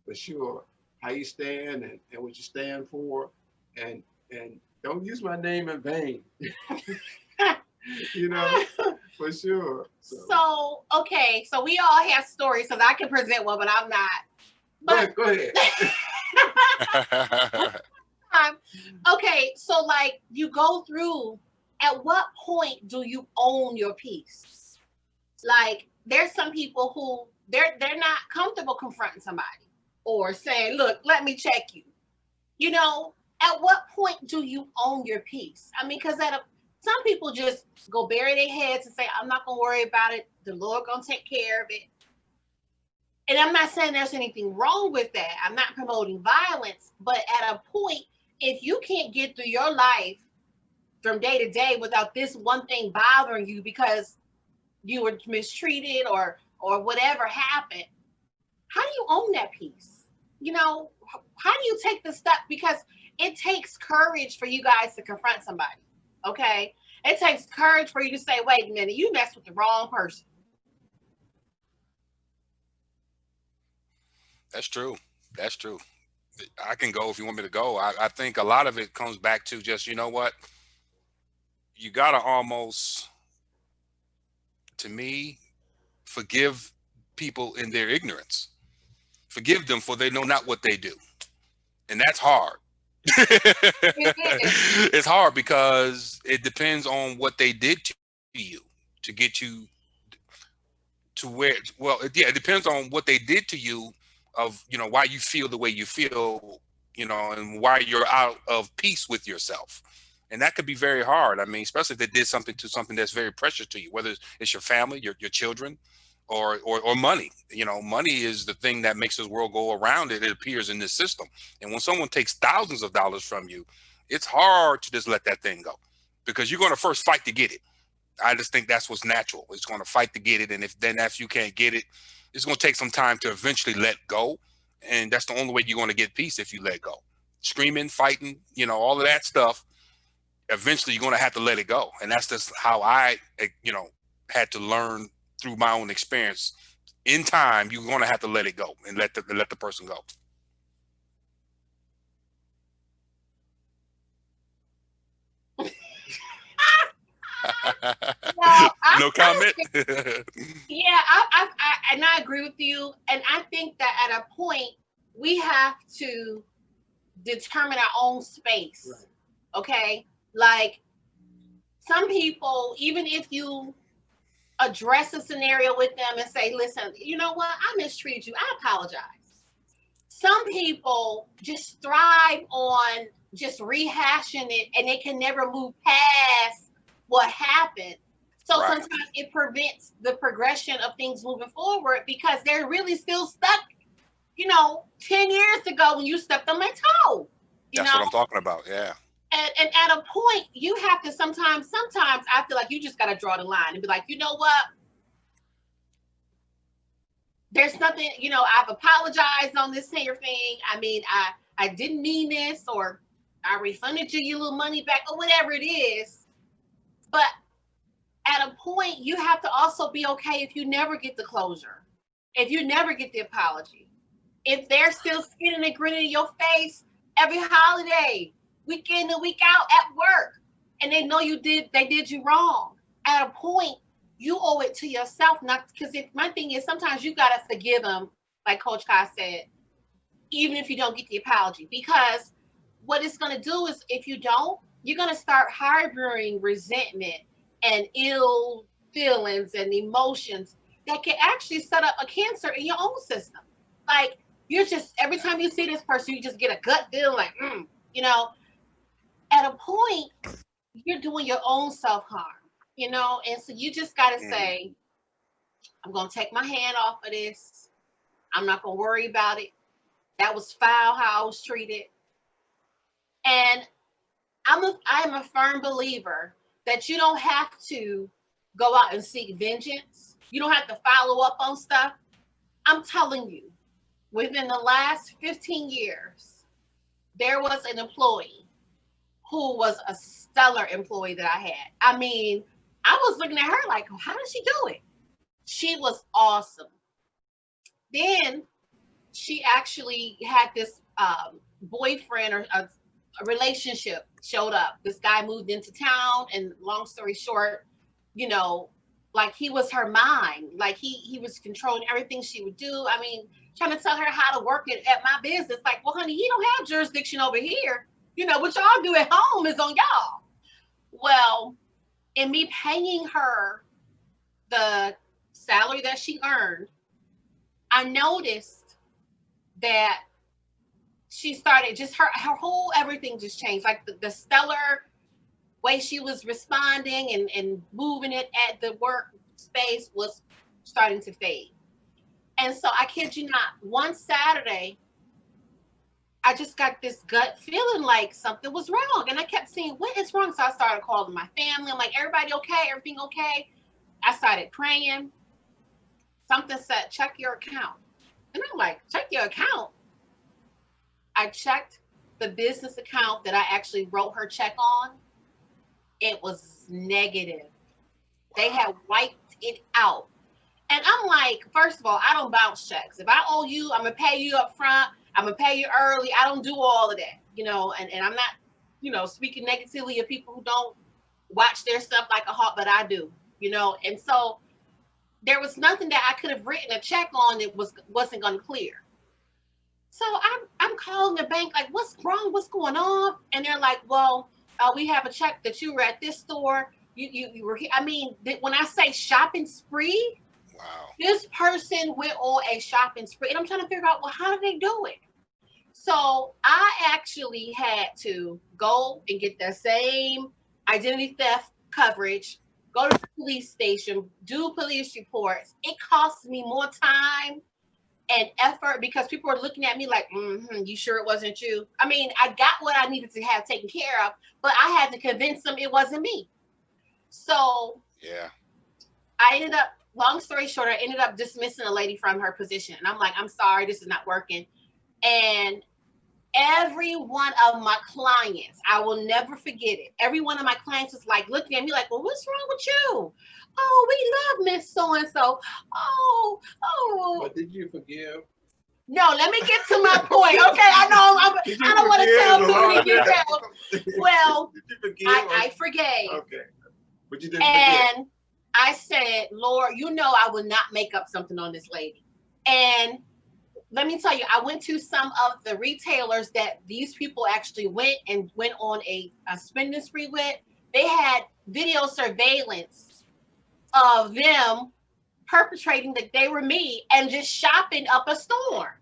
Speaker 2: for sure how you stand and what you stand for, and don't use my name in vain, you know, for sure. So
Speaker 1: so okay, so we all have stories because I can present one, but I'm not. But
Speaker 2: go ahead.
Speaker 1: okay, so like you go through, at what point do you own your piece? Like there's some people who they're not comfortable confronting somebody or saying, look, let me check you, you know, At what point do you own your peace? I mean, because some people just go bury their heads and say, I'm not going to worry about it. The Lord going to take care of it. And I'm not saying there's anything wrong with that. I'm not promoting violence. But at a point, if you can't get through your life from day to day without this one thing bothering you because you were mistreated or whatever happened, how do you own that peace? You know, how do you take the step? Because it takes courage for you guys to confront somebody. Okay. It takes courage for you to say, wait a minute, you messed with the wrong person.
Speaker 3: That's true. That's true. I can go if you want me to go. I think a lot of it comes back to just, you know what? You got to almost, to me, forgive people in their ignorance. Forgive them for they know not what they do. And that's hard. It's hard because it depends on what they did to you to get you to where, well, yeah, it depends on what they did to you of, why you feel the way you feel, and why you're out of peace with yourself. And that could be very hard. I mean, especially if they did something to something that's very precious to you, whether it's your family, your children, or money. Money is the thing that makes this world go around. It appears in this system. And when someone takes thousands of dollars from you, it's hard to just let that thing go because you're going to first fight to get it. I just think that's what's natural. It's going to fight to get it. And if you can't get it, it's going to take some time to eventually let go. And that's the only way you're going to get peace, if you let go. Screaming, fighting, all of that stuff. Eventually, you're going to have to let it go. And that's just how I, had to learn through my own experience. In time, you're going to have to let it go and let the person go.
Speaker 1: Well,
Speaker 3: No comment.
Speaker 1: Yeah, and I agree with you. And I think that at a point we have to determine our own space.
Speaker 2: Right.
Speaker 1: Okay, like some people, even if you address a scenario with them and say, "Listen, you know what? I mistreated you. I apologize." Some people just thrive on just rehashing it, and they can never move past what happened. So
Speaker 3: Right.
Speaker 1: sometimes it prevents the progression of things moving forward because they're really still stuck, 10 years ago when you stepped on my toe, you
Speaker 3: That's
Speaker 1: know?
Speaker 3: what I'm talking about. Yeah.
Speaker 1: And at a point, you have to sometimes I feel like you just got to draw the line and be like, you know what? There's nothing, I've apologized on this here thing. I mean, I didn't mean this, or I refunded you your little money back, or whatever it is. But at a point, you have to also be okay if you never get the closure, if you never get the apology, if they're still skinning and grinning in your face every holiday, week in and week out at work, and they know they did you wrong. At a point, you owe it to yourself, not because my thing is sometimes you gotta forgive them, like Coach Kai said, even if you don't get the apology, because what it's gonna do is if you don't, you're gonna start harboring resentment and ill feelings and emotions that can actually set up a cancer in your own system. Like you're just every time you see this person, you just get a gut feeling like, you know, at a point, you're doing your own self harm, and so you just got to
Speaker 3: Mhm.
Speaker 1: say, I'm going to take my hand off of this. I'm not going to worry about it. That was foul how I was treated. And I am a firm believer that you don't have to go out and seek vengeance. You don't have to follow up on stuff. I'm telling you, within the last 15 years, there was an employee who was a stellar employee that I had. I mean, I was looking at her like, how did she do it? She was awesome. Then she actually had this boyfriend or a relationship showed up. This guy moved into town, and long story short, you know, like he was her mind. Like he was controlling everything she would do. I mean, trying to tell her how to work it at my business. Like, well, honey, he don't have jurisdiction over here. What y'all do at home is on y'all. Well, in me paying her the salary that she earned, I noticed that she started just her whole everything just changed. Like the stellar way she was responding and moving it at the workspace was starting to fade. And so I kid you not, one Saturday, I just got this gut feeling like something was wrong. And I kept saying, what is wrong? So I started calling my family. I'm like, everybody okay? Everything okay? I started praying. Something said, check your account. And I'm like, check your account? I checked the business account that I actually wrote her check on. It was negative. They
Speaker 3: Wow.
Speaker 1: had wiped it out. And I'm like, first of all, I don't bounce checks. If I owe you, I'm gonna pay you up front. I'm gonna pay you early. I don't do all of that, and I'm not, speaking negatively of people who don't watch their stuff like a hawk, but I do. And so there was nothing that I could have written a check on that wasn't gonna clear. So I'm calling the bank like, what's wrong? What's going on? And they're like, well, we have a check that you were at this store. You were here. I mean, when I say shopping spree,
Speaker 3: Wow.
Speaker 1: this person went on a shopping spree, and I'm trying to figure out, well, how did they do it? So I actually had to go and get the same identity theft coverage, go to the police station, do police reports. It cost me more time and effort because people were looking at me like, you sure it wasn't you? I mean, I got what I needed to have taken care of, but I had to convince them it wasn't me. So
Speaker 3: Yeah.
Speaker 1: I ended up, long story short, I ended up dismissing a lady from her position. And I'm like, I'm sorry, this is not working. And every one of my clients, I will never forget it. Every one of my clients was like looking at me like, well, what's wrong with you? Oh, we love Miss So-and-so. Oh.
Speaker 2: But did you forgive?
Speaker 1: No, let me get to my point. Okay, I know I don't want to tell too many details. Well,
Speaker 2: did you forgive?
Speaker 1: I forgave.
Speaker 2: Okay. But you didn't
Speaker 1: And
Speaker 2: forgive.
Speaker 1: I said, Lord, I will not make up something on this lady. And let me tell you, I went to some of the retailers that these people actually went on a spending spree with. They had video surveillance of them perpetrating that they were me and just shopping up a store.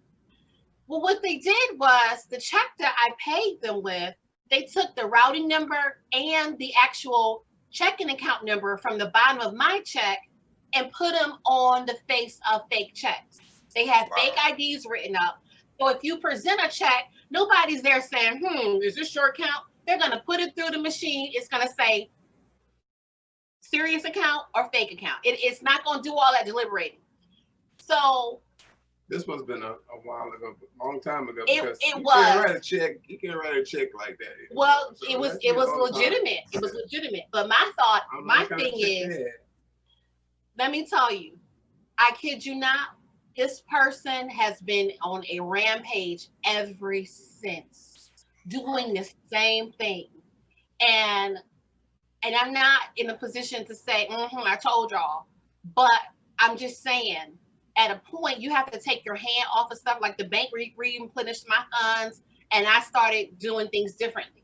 Speaker 1: Well, what they did was the check that I paid them with, they took the routing number and the actual checking account number from the bottom of my check and put them on the face of fake checks. They have fake IDs written up. So if you present a check, nobody's there saying, is this your account? They're going to put it through the machine. It's going to say serious account or fake account. It's not going to do all that deliberating. So
Speaker 2: this must have been a while ago, a long time ago.
Speaker 1: It
Speaker 2: you
Speaker 1: was.
Speaker 2: Can't write a check. You can't write a check like that.
Speaker 1: Well, so it was legitimate. It was legitimate. But my thing is, let me tell you, I kid you not, this person has been on a rampage ever since, doing the same thing. And I'm not in a position to say, I told y'all. But I'm just saying, at a point, you have to take your hand off of stuff like the bank replenished my funds, and I started doing things differently,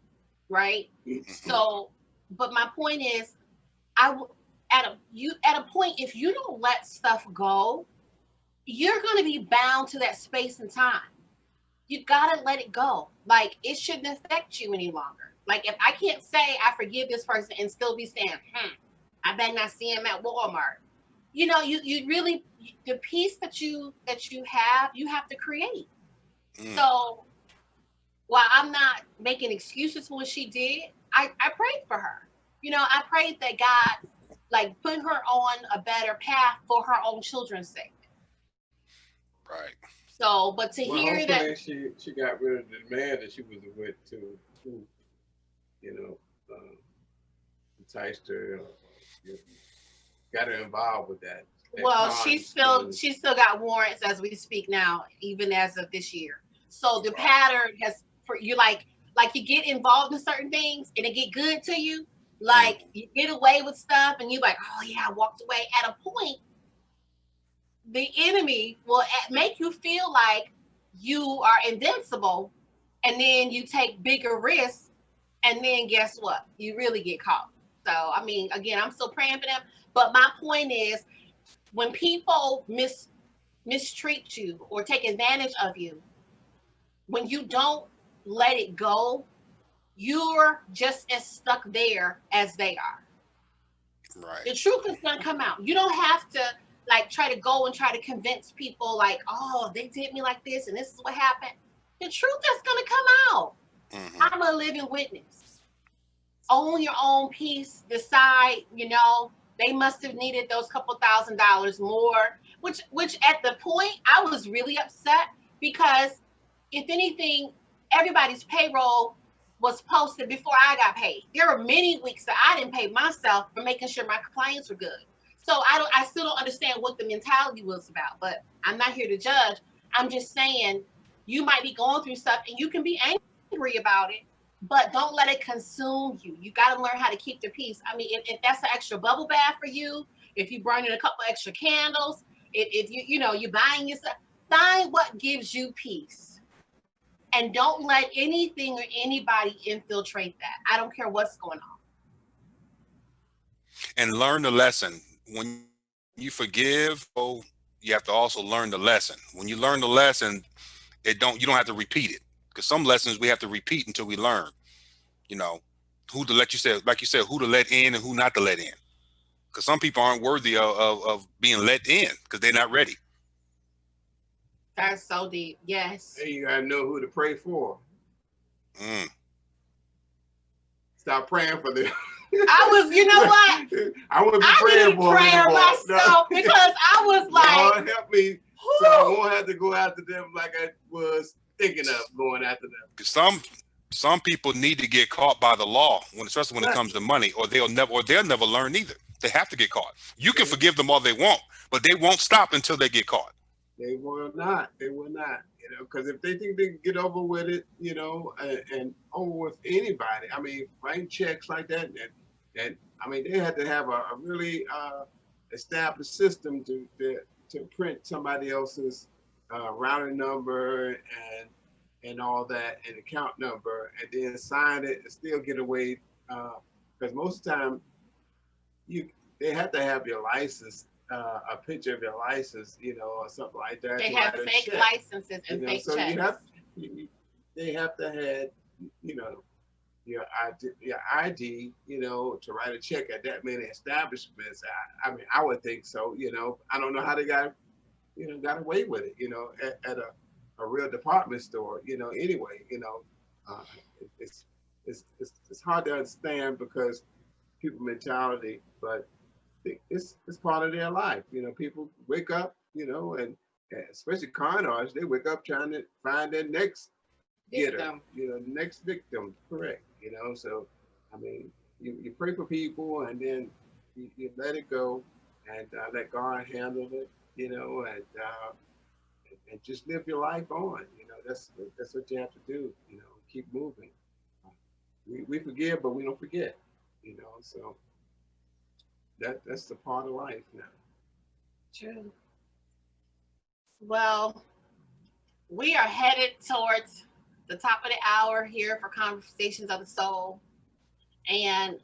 Speaker 1: right? So, but my point is, at a point, if you don't let stuff go, you're going to be bound to that space and time. You got to let it go. Like, it shouldn't affect you any longer. Like, if I can't say I forgive this person and still be saying, I better not see him at Walmart. You really, the peace that you have, you have to create. So while I'm not making excuses for what she did, I prayed for her. I prayed that God put her on a better path for her own children's sake.
Speaker 3: Right.
Speaker 1: So, but to hear that
Speaker 2: she got rid of the man that she was with who enticed her, got her involved with that.
Speaker 1: Well, she still got warrants as we speak now, even as of this year. So the pattern has, for you, like you get involved in certain things and it get good to you. Like you get away with stuff and you like, oh yeah, I walked away. At a point, the enemy will make you feel like you are invincible, and then you take bigger risks, and then guess what? You really get caught. So, I mean, again, I'm still praying for them. But my point is, when people mistreat you or take advantage of you, When you don't let it go, you're just as stuck there as they are.
Speaker 3: Right.
Speaker 1: The truth is gonna come out. You don't have to like try to go and try to convince people like, oh, they did me like this and this is what happened. The truth is gonna come out.
Speaker 3: Hmm.
Speaker 1: I'm a living witness. Own your own peace. Decide, they must have needed those couple $1,000s more. Which at the point I was really upset because if anything, everybody's payroll was posted before I got paid. There were many weeks that I didn't pay myself for making sure my clients were good. So I still don't understand what the mentality was about, but I'm not here to judge. I'm just saying you might be going through stuff and you can be angry about it, but don't let it consume you. You got to learn how to keep the peace. I mean, if that's an extra bubble bath for you, if you burning a couple extra candles, if you buying yourself, find what gives you peace and don't let anything or anybody infiltrate that. I don't care what's going on.
Speaker 3: And learn the lesson. When you forgive, you have to also learn the lesson. When you learn the lesson, you don't have to repeat it, because some lessons we have to repeat until we learn. You know, who to let you say, like you said, who to let in and who not to let in. Because some people aren't worthy of being let in because they're not ready.
Speaker 1: That's so deep. Yes.
Speaker 2: Hey, you gotta know who to pray for.
Speaker 3: Mm.
Speaker 2: Stop praying for them.
Speaker 1: I was, you know what?
Speaker 2: I wouldn't be
Speaker 1: I
Speaker 2: praying
Speaker 1: needed
Speaker 2: for them
Speaker 1: prayer
Speaker 2: anymore.
Speaker 1: myself
Speaker 2: No.
Speaker 1: because I was like,
Speaker 2: Lord help me, so I won't have to go after them like I was thinking of going after them.
Speaker 3: 'Cause some people need to get caught by the law, especially when it
Speaker 2: Right.
Speaker 3: comes to money, or they'll never learn either. They have to get caught. You can
Speaker 2: Yeah.
Speaker 3: forgive them all they want, but they won't stop until they get caught.
Speaker 2: They will not. They will not. Because if they think they can get over with it, and over with anybody, I mean, writing checks like that, and I mean, they had to have a really established system to print somebody else's routing number and all that, and account number, and then sign it and still get away. Because most of the time, you they have to have your license, a picture of your license, or something like that
Speaker 1: they
Speaker 2: to
Speaker 1: have
Speaker 2: write a
Speaker 1: fake
Speaker 2: check.
Speaker 1: licenses and fake
Speaker 2: So you
Speaker 1: checks.
Speaker 2: have they have to have you know your ID, to write a check at that many establishments. I mean, I would think so. I don't know how they got away with it. At a real department store. Anyway, uh, it's it's hard to understand because people mentality, but it's part of their life. People wake up, and especially con artists, they wake up trying to find their next getter,
Speaker 1: Victim.
Speaker 2: next victim. Correct. So I mean, you pray for people, and then you let it go, and let God handle it. And just live your life on. That's what you have to do. Keep moving. We forgive, but we don't forget. So that's the part of life now.
Speaker 1: True. Well, we are headed towards the top of the hour here for Conversations of the Soul. And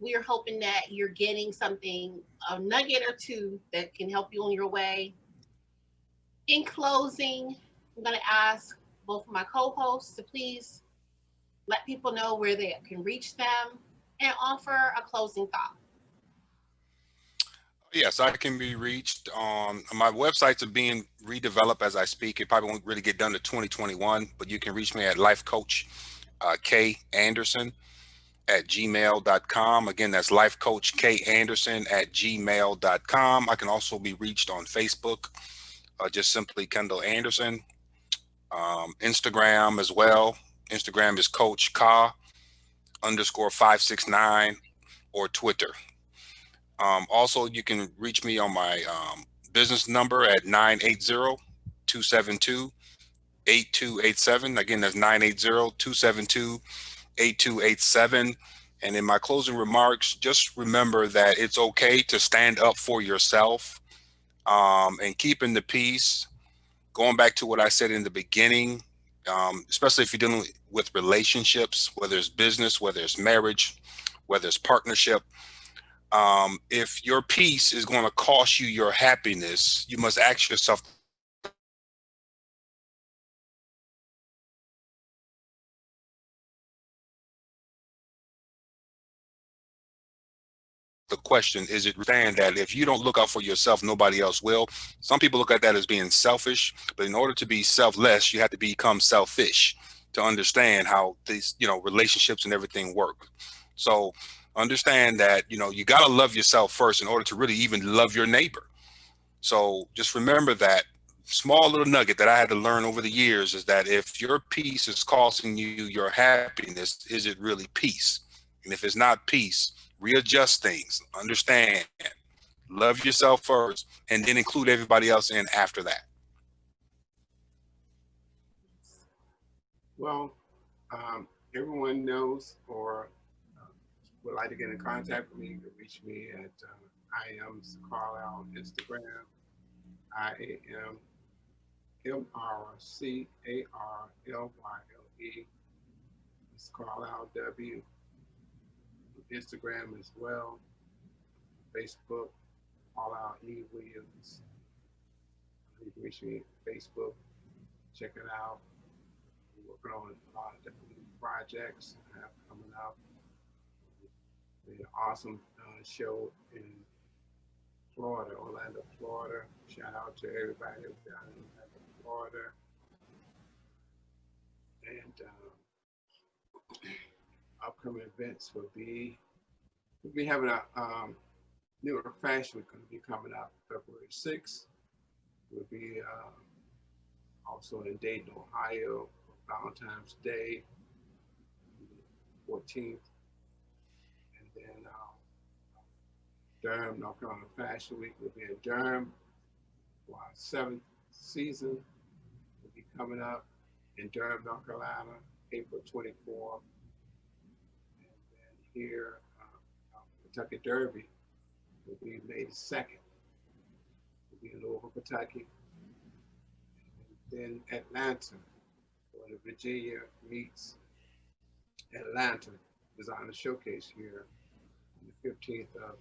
Speaker 1: we are hoping that you're getting something, a nugget or two that can help you on your way. In closing, I'm going to ask both of my co hosts to please let people know where they can reach them and offer a closing thought.
Speaker 3: Yes, I can be reached on my websites are being redeveloped as I speak. It probably won't really get done to 2021, but you can reach me at Life Coach K Anderson at gmail.com. Again, that's Life Coach K Anderson at gmail.com. I can also be reached on Facebook, just simply Kendall Anderson. Instagram as well. Instagram is Coach Ka _569, or Twitter. Also, you can reach me on my business number at 980-272-8287. Again, that's 980-272-8287. And in my closing remarks, just remember that it's okay to stand up for yourself, and keeping the peace. Going back to what I said in the beginning, especially if you're dealing with relationships, whether it's business, whether it's marriage, whether it's partnership. If your peace is going to cost you your happiness, you must ask yourself the question, the question, is it understand that if you don't look out for yourself, nobody else will? Some people look at that as being selfish, but in order to be selfless, you have to become selfish to understand how these, relationships and everything work. So understand that, you got to love yourself first in order to really even love your neighbor. So just remember that small little nugget that I had to learn over the years is that if your peace is costing you your happiness, is it really peace? And if it's not peace, readjust things, understand, love yourself first, and then include everybody else in after that.
Speaker 2: Well, everyone knows or would like to get in contact with me, you can reach me at I am Carlyle on Instagram. IamMrCarlyle. It's Carlyle W. Instagram as well. Facebook, Carlyle E. Williams. You can reach me at Facebook. Check it out. We're working on a lot of different projects I have coming up. We had an awesome show in Florida, Orlando, Florida. Shout out to everybody down in Orlando, Florida. And upcoming events will be, we'll be having a New York Fashion Week going to be coming up February 6th. We'll be also in Dayton, Ohio, for Valentine's Day, 14th. And then Durham, North Carolina Fashion Week will be in Durham for our 7th season. Will be coming up in Durham, North Carolina, April 24th. And then here, Kentucky Derby will be May 2nd. Will be in Louisville, Kentucky. And then Atlanta, where Virginia meets Atlanta Designer Showcase here on the 15th of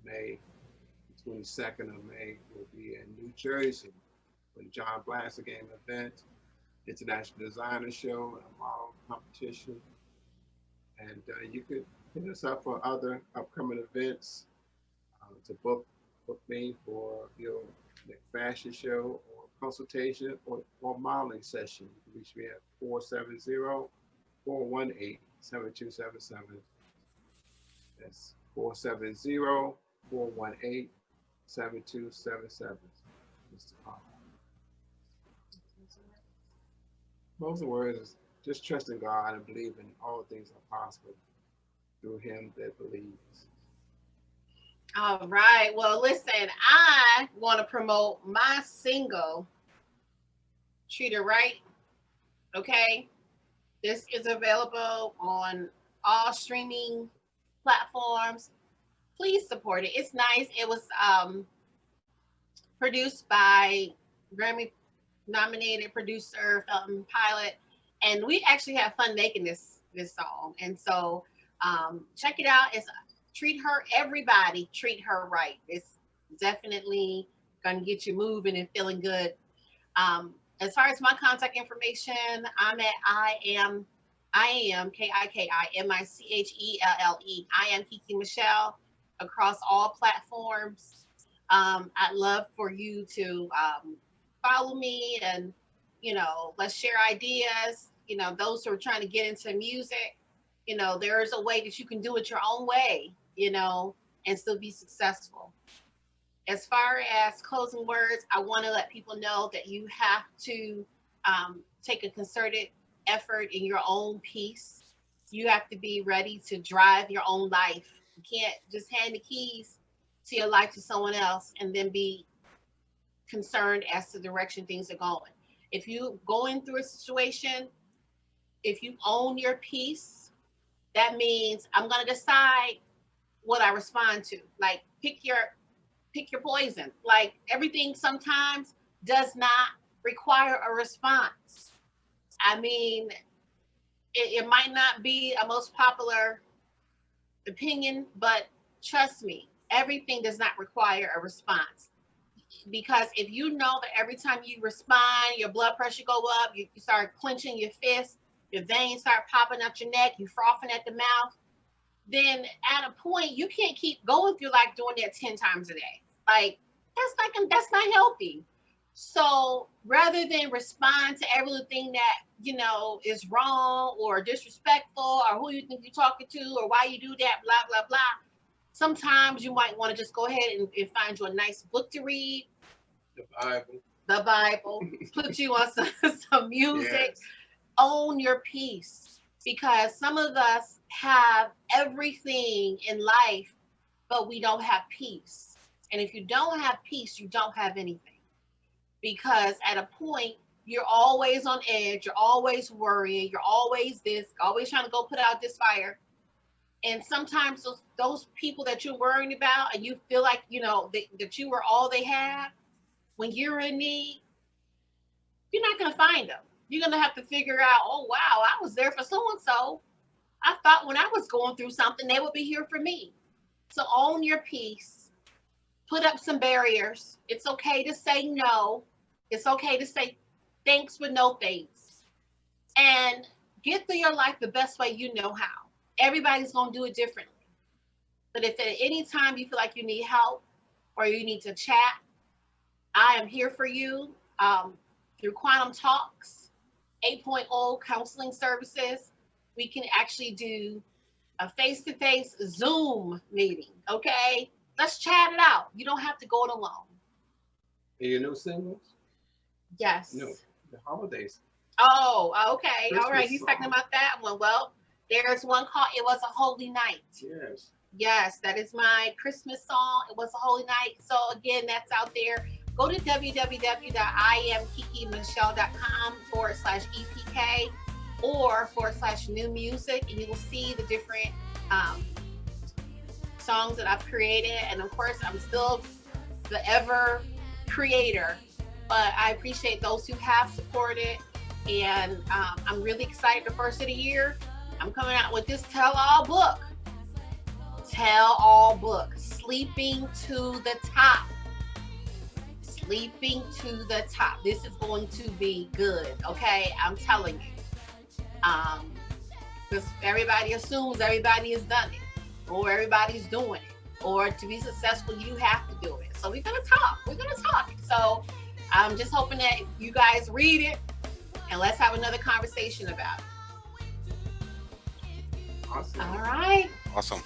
Speaker 2: May. The 22nd of May will be in New Jersey for the John Blassingame event, International Designer Show, and a model competition. And you could hit us up for other upcoming events to book me for your next fashion show or consultation or modeling session. You can reach me at 470-418-7277. That's 470-418-7277. Mr. Carl. Most of the words is just trust in God and believe in all things are possible through him that believes.
Speaker 1: All right. Well, listen, I want to promote my single, Treat Her Right. Okay. This is available on all streaming platforms. Please support it. It's nice. It was produced by Grammy nominated producer Felton Pilot, and we actually have fun making this song. And so check it out. It's Treat Her, everybody treat her right. It's definitely gonna get you moving and feeling good. As far as my contact information, I'm at I am KIKIMICHELLE. I am Kiki Michelle across all platforms. I'd love for you to follow me and, let's share ideas. Those who are trying to get into music, there's a way that you can do it your own way, and still be successful. As far as closing words, I want to let people know that you have to take a concerted effort in your own peace. You have to be ready to drive your own life. You can't just hand the keys to your life to someone else and then be concerned as to the direction things are going. If you going through a situation, if you own your peace, that means I'm going to decide what I respond to. Like pick your poison. Like everything sometimes does not require a response. I mean, it might not be a most popular opinion, but trust me, everything does not require a response. Because if you know that every time you respond, your blood pressure go up, you start clenching your fists, your veins start popping out your neck, you frothing at the mouth, then at a point you can't keep going through like doing that 10 times a day. Like that's not healthy. So rather than respond to everything that is wrong or disrespectful or who you think you're talking to or why you do that, blah blah blah. Sometimes you might want to just go ahead and find you a nice book to read,
Speaker 2: The Bible.
Speaker 1: the Bible, put you on some music,
Speaker 2: Yes.
Speaker 1: own your peace. Because some of us have everything in life, but we don't have peace. And if you don't have peace, you don't have anything. Because at a point, you're always on edge, you're always worrying, you're always this, always trying to go put out this fire. And sometimes those people that you're worrying about and you feel like, that you were all they have, when you're in need, you're not going to find them. You're going to have to figure out, oh, wow, I was there for so and so. I thought when I was going through something, they would be here for me. So own your peace, put up some barriers. It's okay to say no. It's okay to say thanks with no thanks. And get through your life the best way you know how. Everybody's going to do it differently. But if at any time you feel like you need help or you need to chat, I am here for you through Quantum Talks, 8.0 counseling services. We can actually do a face-to-face Zoom meeting, okay? Let's chat it out. You don't have to go it alone.
Speaker 2: And you know singles?
Speaker 1: Yes.
Speaker 2: No, the holidays.
Speaker 1: Oh, okay. All right.
Speaker 2: Christmas
Speaker 1: He's talking
Speaker 2: song.
Speaker 1: about that one. Well, there's one called It Was a Holy Night.
Speaker 2: Yes.
Speaker 1: Yes, that is my Christmas song. It was a holy night. So again, that's out there. Go to www.iamkikimichelle.com/EPK or /new music, and you will see the different songs that I've created. And of course, I'm still the ever creator, but I appreciate those who have supported. And I'm really excited the first of the year. I'm coming out with this tell-all book. Tell-all book. Sleeping to the top. Sleeping to the top. This is going to be good, okay? I'm telling you. Because everybody assumes everybody has done it, or everybody's doing it, or to be successful, you have to do it. So we're gonna talk. We're gonna talk. So I'm just hoping that you guys read it, and let's have another conversation about it.
Speaker 2: Awesome.
Speaker 1: All right.
Speaker 3: Awesome.